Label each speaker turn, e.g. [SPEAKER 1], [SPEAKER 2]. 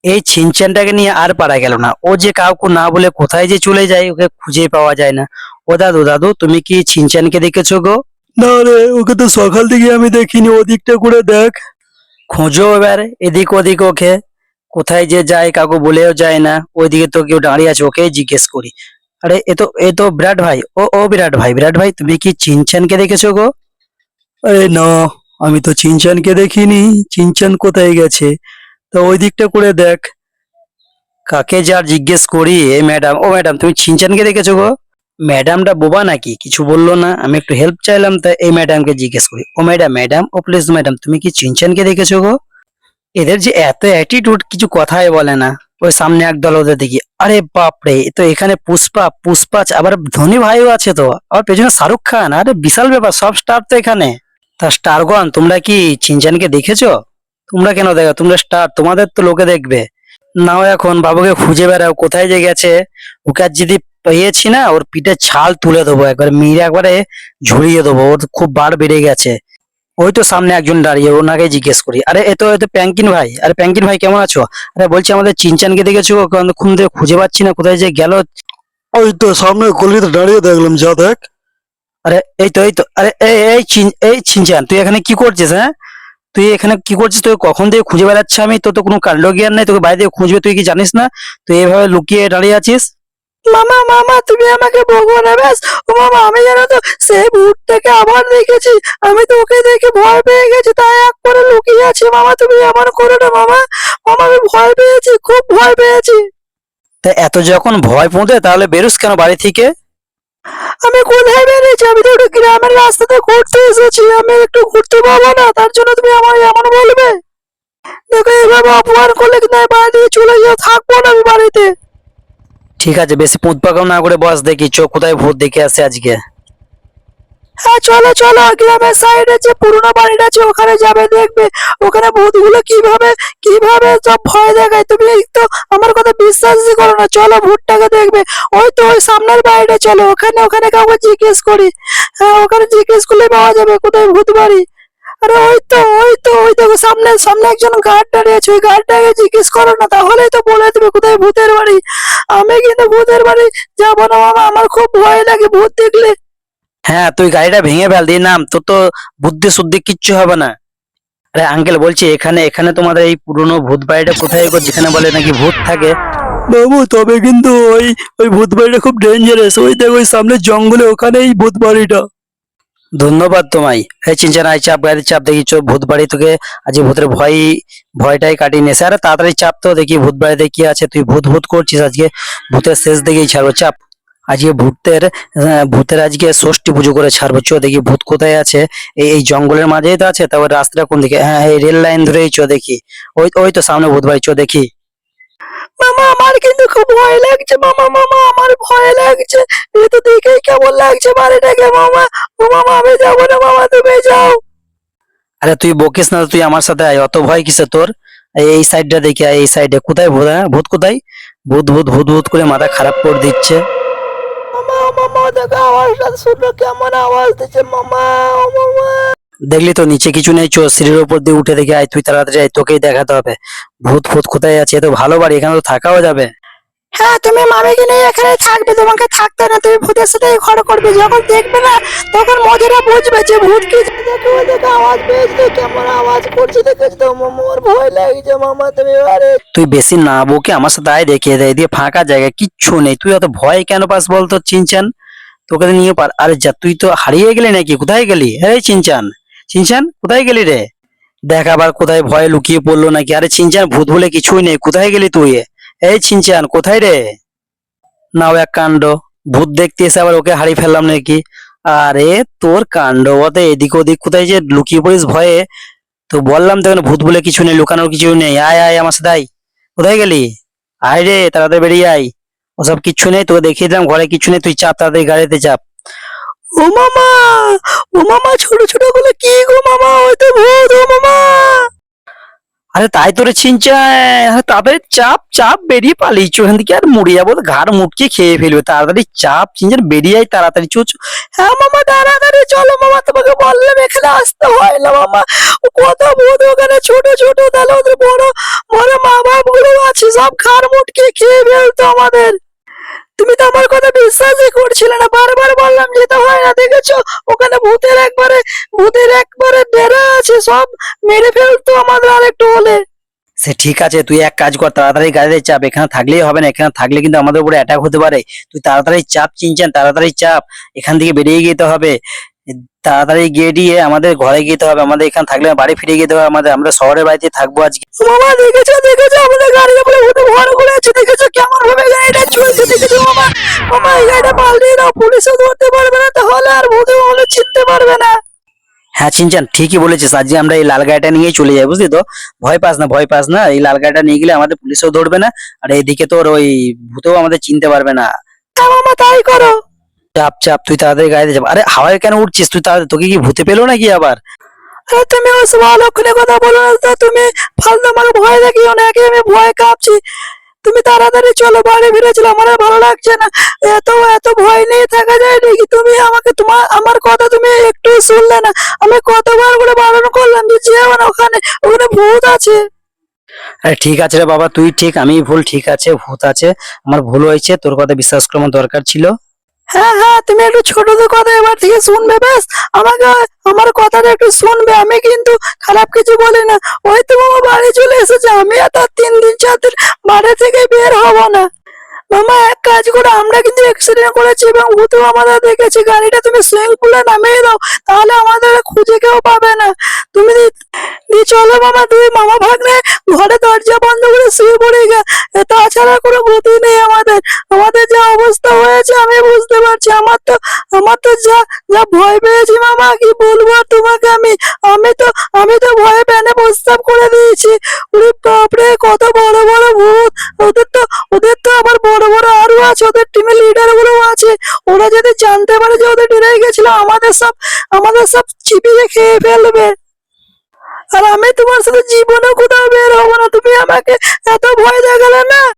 [SPEAKER 1] এই ছিনচানটাকে নিয়ে আর পারা গেল না। ও যে কাউকে না বলে কোথায় যে চলে যায় ওকে খুঁজে পাওয়া যায় না। ও দাদু দাদু তুমি কি ছিনচানকে দেখেছো গো?
[SPEAKER 2] না রে, ওকে তো সকাল থেকে আমি দেখিনি, ওদিকটা করে দেখ।
[SPEAKER 1] খোঁজো এবার এদিক ওদিক ওকে, কোথায় যে যায় কাউকে বলেও যায় না। ওইদিকে তো কেউ দাঁড়িয়ে আছে, ওকে জিজ্ঞেস করি। আরে এ তো বিরাট ভাই। ও বিরাট ভাই তুমি কি চিনচানকে দেখেছো গো?
[SPEAKER 2] আরে না, আমি তো চিনচানকে দেখিনি। চিনচান কোথায় গেছে? তা ওই দিকটা করে দেখ।
[SPEAKER 1] কাকে যার জিজ্ঞেস করি, এই ম্যাডাম, ও ম্যাডাম তুমি চিনচানকে দেখেছো গো? ম্যাডামটা বোবা নাকি, কিছু বললো না। আমি একটু হেল্প চাইলাম, তাই এই ম্যাডামকে জিজ্ঞেস করি, ও ম্যাডাম ম্যাডাম ও প্লিজ ম্যাডাম তুমি কি চিনচানকে দেখেছো গো? এদের যে এত অ্যাটিটিউড, কিছু কথাই বলে না। ওই সামনে একদল ওদের দেখি, আরে বাপরে, এ তো এখানে পুষ্পা পুষ্পা আবার ধনী ভাইও আছে তো, আবার পেছনে শাহরুখ খান, আরে বিশাল ব্যাপার, সব স্টার তো এখানে। তা স্টারগণ তোমরা কি চিনচানকে দেখেছো? তোমরা কেন দেখো, তোমরা স্টার, তোমাদের তো লোকে দেখবে। নাও এখন বাবুকে খুঁজে বেড়াও কোথায় যে গেছে। ওকে আর যদি পেয়েছি না, ওর পিঠে ছাল তুলে দেবো, একবার মেরে একবারে ঝুলিয়ে দেবো, ওর খুব বার বেড়ে গেছে। ওই তো সামনে একজন দাঁড়িয়ে, ওনাকে জিজ্ঞেস করি, আরে এ তো প্যাঙ্কিন ভাই। আরে প্যাঙ্কিন ভাই কেমন আছো? আরে বলছি আমাদের চিনচানকে দেখেছো? খুন দিয়ে খুঁজে পাচ্ছি না, কোথায় যে গেল।
[SPEAKER 2] ওই তো সামনে গলিতে দাঁড়িয়ে দেখলাম, যা দেখ।
[SPEAKER 1] আরে এই তো আরে এই চিনচান তুই এখানে কি করছিস? হ্যাঁ, তুই এখানে কি করছিস? তুই কখন থেকে খুঁজে বেড়াচ্ছি আমি, তোর তো কোনো কাণ্ড জ্ঞান নাই, তোকে বাইরে থেকে খুঁজবে, তুই কি জানিস না? তুই এভাবে লুকিয়ে দাঁড়িয়ে আছিস।
[SPEAKER 2] মামা মামা, তুমি আমাকে বকো না ব্যাস। ও মামা, আমি জানো তো সেই ভূতটাকে আবার দেখেছি। আমি তো ওকে দেখে ভয় পেয়ে গেছি, তাই এক করে লুকিয়ে আছি। মামা তুমি এমন করো না মামা। মামা আমি ভয় পেয়েছি, খুব ভয় পেয়েছি।
[SPEAKER 1] তা এত যখন ভয় পৌঁছে তাহলে বেরোস কেন বাড়ি থেকে?
[SPEAKER 2] আমি কোথায় বেরিয়েছি? আমি তো একটু গ্রামের রাস্তাতে ঘুরতে এসেছি, আমি একটু ঘুরতে পাবো না? তার জন্য তুমি আমার এমন বলবে? দেখো, এভাবে অপমান করলে কিন্তু আমি বাড়ি থেকে চলে যাও, থাকবো না আমি বাড়িতে।
[SPEAKER 1] ঠিক আছে, বেশি পুঁত পাকাও না করে বস, দেখি চোখ কোথায় ভূত দেখে আসে আজকে।
[SPEAKER 2] হ্যাঁ চলো চলো, গ্রামের সাইডে যে পুরোনো বাড়িটা আছে ওখানে যাবে, দেখবে ওখানে ভূতগুলো কিভাবে কিভাবে সব ভয় দেখায়। তুমি তো আমার কথা বিশ্বাসই করো না, চলো ভূতটাকে দেখবে। ওই তো ওই সামনের বাড়িটা, চলো ওখানে, ওখানে কাউকে জিজ্ঞেস করি। হ্যাঁ, ওখানে জিজ্ঞেস করলে পাওয়া যাবে কোথায় ভূত বাড়ি। আরে ওই দেখো, সামনে সামনে একজন গার্ড দাঁড়িয়ে আছে, ওই গার্ডটাকে জিজ্ঞেস করো না, তাহলেই তো বলে দেবে কোথায় ভূতের বাড়ি। আমি কিন্তু ভূতের বাড়ি যাবো না মামা, আমার খুব ভয় লাগে ভূত দেখলে।
[SPEAKER 1] হ্যাঁ, তুই গাড়িটা ভেঙে ফেল দিয়ে নাম, তোর তো বুদ্ধি শুদ্ধি কিচ্ছু হবে না। আরে আঙ্কেল বলছি, এখানে এখানে তোমাদের এই পুরনো ভূত বাড়িটা কোথায় গো, যেখানে বলে নাকি ভূত থাকে?
[SPEAKER 2] বাবু তবে কিন্তু ওই ওই ভূত বাড়িটা খুব ডেঞ্জারাস। ওই দেখ ওই সামনে জঙ্গলে, ওখানেই ভূত বাড়িটা।
[SPEAKER 1] ধন্যবাদ তোমায়। এই চিনচান আই, চাপ গাড়ির চাপ, দেখি চো ভূত বাড়ি, তোকে আজ ভূতের ভয়টাই কাটিয়ে নেছে। আরে তাড়াতাড়ি চাপ তো, দেখি ভূত বাড়িতে কি আছে। তুই ভূত ভূত করছিস আজকে, ভূতের শেষ দেখেই ছাড়বো, চাপ। আজকে ভূতের আজকে ষষ্ঠী পুজো করে ছাড়বো, চো দেখি ভূত কোথায় আছে। এই জঙ্গলের মাঝেই তো আছে, তারপর রাস্তাটা কোন দিকে? হ্যাঁ, এই রেল লাইন ধরেই চো দেখি। ওই ওই তো সামনে ভূত বাড়ি, চো দেখি।
[SPEAKER 2] মামা আমার কিন্তু খুব ভয় লাগছে মামা, মামা আমার ভয় লাগছে। এ তো দেখেই কেমন লাগছে বাড়িটাকে মামা। ও মামা আমি যাবো না মামা, তুমি যাও।
[SPEAKER 1] আরে তুই বকিস না তো, তুই আমার সাথে আয়, অত ভয় কিসে তোর? এই সাইডটা দেখি আয়, এই সাইডে কোথায় ভূত? হ্যাঁ, ভূত কোথায়? ভূত ভূত ভূত ভূত করে মাথা খারাপ করে দিচ্ছে।
[SPEAKER 2] মামা মামা দেখো, আওয়াজটা শুনলো কেমন আওয়াজ দিচ্ছে মামা, ও মামা।
[SPEAKER 1] দেখলি তো নিচে কিছু নেই, চো সিঁড়ির উপর দিয়ে উঠে দেখে আয়, তুই তাড়াতাড়ি আয়, তোকেই দেখাতে হবে ভূত ফুত কোথায় আছে। এ তো ভালো বাড়ি, এখানে তো থাকাও যাবে।
[SPEAKER 2] হ্যাঁ, তুমি মামিকে নিয়ে এখানে থাকবে, তোমাকে থাকতে না, তুমি ভূতের সাথে ঘর করবে। যখন দেখবে না তখন মজাটা বুঝবে যে ভূত কি। দেখো দেখো, আওয়াজ পেয়েছে, কেমন আওয়াজ করছে দেখেছো তো মামা, আমার ভয় লাগছে মামা, তুমি আরে।
[SPEAKER 1] তুই বেশি না বকে আমার সাথে আয়, দেখিয়ে দেয় দিয়ে ফাঁকা জায়গা কিচ্ছু নেই, তুই অত ভয় কেন পাস বলতো চিনচান? তোকে তো নিয়ে পার, আরে যা, তুই তো হারিয়ে গেলি নাকি? কোথায় গেলি? এই চিনচান, চিনচান কোথায় গেলি রে? দেখ আবার কোথায় ভয়ে লুকিয়ে পড়লো নাকি? আরে চিনচান, ভূত বলে কিছুই নেই, কোথায় গেলি তুই? এই চিনচান কোথায় রে? নাও এক কাণ্ড, ভূত দেখতে এসে আবার ওকে হারিয়ে ফেললাম নাকি? আরে তোর কাণ্ড বটে, এদিক ওদিক কোথায় যে লুকিয়ে পড়িস ভয়ে। তো বললাম তো এখানে ভূত বলে কিছু নেই, লুকানোর কিছু নেই, আয় আয় আমার সাথে আয়। কোথায় গেলি? আয় রে, তাড়াতাড়ি বেরিয়ে আয়। ওসব কিচ্ছু নেই, তোকে দেখিয়ে দিলাম ঘরে কিছু নেই, তুই চাপ তাড়াতাড়ি গাড়িতে চাপ।
[SPEAKER 2] ও মামা, ও মামা ছোট ছোট গুলো কি গো মামা, ওই তো ভূত ও মামা।
[SPEAKER 1] আরে তাই তোরে চিনচায়, তাড়াতাড়ি চাপ চাপ, বেরিয়ে পালিয়েছো ওখান থেকে, আর মরে যাবো তো, ঘাড় মুটকে খেয়ে ফেলবে, তাড়াতাড়ি চাপ চিনচান, বেরিয়ে আয় তাড়াতাড়ি, চো চো।
[SPEAKER 2] হ্যাঁ মামা, তাড়াতাড়ি চলো মামা, তোমাকে বললাম এখানে আসতে হয় না মামা। কত ভূত ওখানে, ছোট ছোট, তাহলে ওদের বড় বড় মা বাপ গুলো আছে। বলছি সব ঘাড় মুটকে খেয়ে ফেলতো আমাদের। তুমি তো আমার কথা বিশ্বাসই করছিলে না, বারবার বললাম যেতে হয় না, দেখেছো ওখানে ভূতের একবারে ডেরা আছে, সব মেরে ফেলতো আমাদের আরেকটু হলে।
[SPEAKER 1] সে ঠিক আছে, তুই এক কাজ কর, তাড়াতাড়ি গাড়িতে চাপ, এখানে থাকলেই হবে না, এখানে থাকলে কিন্তু আমাদের উপরে অ্যাটাক হতে পারে। তুই তাড়াতাড়ি চাপ চিনচান, তাড়াতাড়ি চাপ, এখান থেকে বেরিয়ে যেতে হবে। তাড়াতাড়ি গিয়ে দিয়ে আমাদের ঘরে যেতে হবে, আমাদের এখানে থাকলে বাড়ি ফিরে যেতে হবে আমাদের, আমরা শহরের বাড়িতে থাকবো আজকে।
[SPEAKER 2] মামা দেখেছো আমাদের গাড়ির উপরে উঠে ভর করে আছে, দেখেছো কেমন ভাবে গাড়িটা চলছে, দেখেছো মামা? মামা এই গাড়িটা পাল্টিয়ে দাও, পুলিশও ধরতে পারবে না, তাহলে আর ভূতে হলে চিনতে পারবে না।
[SPEAKER 1] হ্যাঁ চিনচান, ঠিকই বলেছিস, আজকে আমরা এই লাল গাড়িটা নিয়েই চলে যাই, বুঝলি তো? ভয় পাস না, ভয় পাস না, এই লাল গাড়িটা নিয়ে গেলে আমাদের পুলিশও ধরবে না, আর এইদিকে তোর ওই ভূতেও আমাদের চিনতে পারবে না।
[SPEAKER 2] হ্যাঁ মামা তাই করো।
[SPEAKER 1] চাপ চাপ, তুই তাড়াতাড়ি গাড়িতে চাপ। আরে হাওয়ায় কেন উঠছিস তুই? তোকে কি ভূতে পেলো নাকি আবার?
[SPEAKER 2] আরে তুমি ওসব অলক্ষণে কথা বলো না তো, তুমি ফালতু আমার ভয় দেখিও না, একে আমি ভয় কাঁপছি। তুমি তাড়াতাড়ি চলো, বাড়ি ফিরে চলো, আমার আর ভালো লাগছে না। এত এত ভয় নিয়ে থাকা যায় নাকি? তুমি আমাকে আমার কথা তুমি একটু শুনলে না? আমি কতবার করে বারণ করলাম যে যেও না ওখানে, ওখানে ভূত আছে।
[SPEAKER 1] আরে ঠিক আছে রে বাবা, তুই ঠিক, আমি ভুল, ঠিক আছে ভূত আছে, আমার ভুল হয়েছে, তোর কথা বিশ্বাস করার দরকার ছিল।
[SPEAKER 2] হ্যাঁ হ্যাঁ, তুমি একটু ছোটদের কথা এবার থেকে শুনবে, বেশ? আমাকে আমার কথাটা একটু শুনবে, আমি কিন্তু খারাপ কিছু বলি না। ওই তো মামা বাড়ি চলে এসেছে, আমি আর তার 3 দিন 4 দিন বাড়ি থেকে বের হব না। মামা এক কাজ করো, আমরা কিন্তু অ্যাক্সিডেন্ট করেছি এবং ভূতেও আমাদের দেখেছি, গাড়িটা তুমি সুইমিং পুলে নামিয়ে দাও, তাহলে আমাদের খুঁজে কেউ পাবে না। তুমি চলো মামা, তুমি মামা ভাগ্নে ঘরে দরজা বন্ধ করে শুয়ে পড়ে গে, তাছাড়া কোনো গতি নেই আমাদের। আমাদের যা অবস্থা হয়েছে আমি বুঝতে পারছি, আমার তো যা যা ভয় পেয়েছি মামা, কি বলবো আর তোমাকে আমি। আমি তো ভয়ে প্যানে প্রস্তাব করে দিয়েছি। ওরে বাপরে, কত বড় বড় ভূত! ওদের তো আবার বড় বড় আরো আছে, ওদের টিমের লিডার গুলো আছে। ওরা যদি জানতে পারে যে ওদের ডেরে গেছিল, আমাদের সব চিবিয়ে খেয়ে ফেলবে। আর আমি তোমার সাথে জীবনে কোথাও বের হবো না, তুমি আমাকে এত ভয় দেখালে না।